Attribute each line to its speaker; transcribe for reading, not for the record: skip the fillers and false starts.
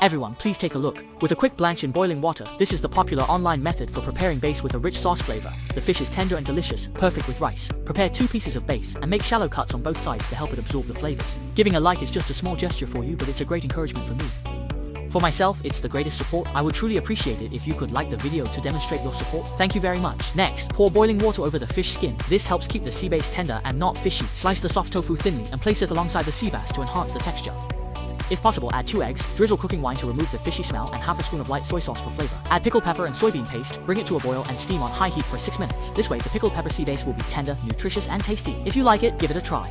Speaker 1: Everyone, please take a look. With a quick blanch in boiling water, this is the popular online method for preparing base with a rich sauce flavor. The fish is tender and delicious, perfect with rice. Prepare 2 pieces of base and make shallow cuts on both sides to help it absorb the flavors. Giving a like is just a small gesture for you, but it's a great encouragement for me. For myself, it's the greatest support. I would truly appreciate it if you could like the video to demonstrate your support. Thank you very much. Next, pour boiling water over the fish skin. This helps keep the sea base tender and not fishy. Slice the soft tofu thinly and place it alongside the sea bass to enhance the texture. If possible, add 2 eggs, drizzle cooking wine to remove the fishy smell, and half a spoon of light soy sauce for flavor. Add pickled pepper and soybean paste, bring it to a boil and steam on high heat for 6 minutes. This way, the pickled pepper sea base will be tender, nutritious, and tasty. If you like it, give it a try.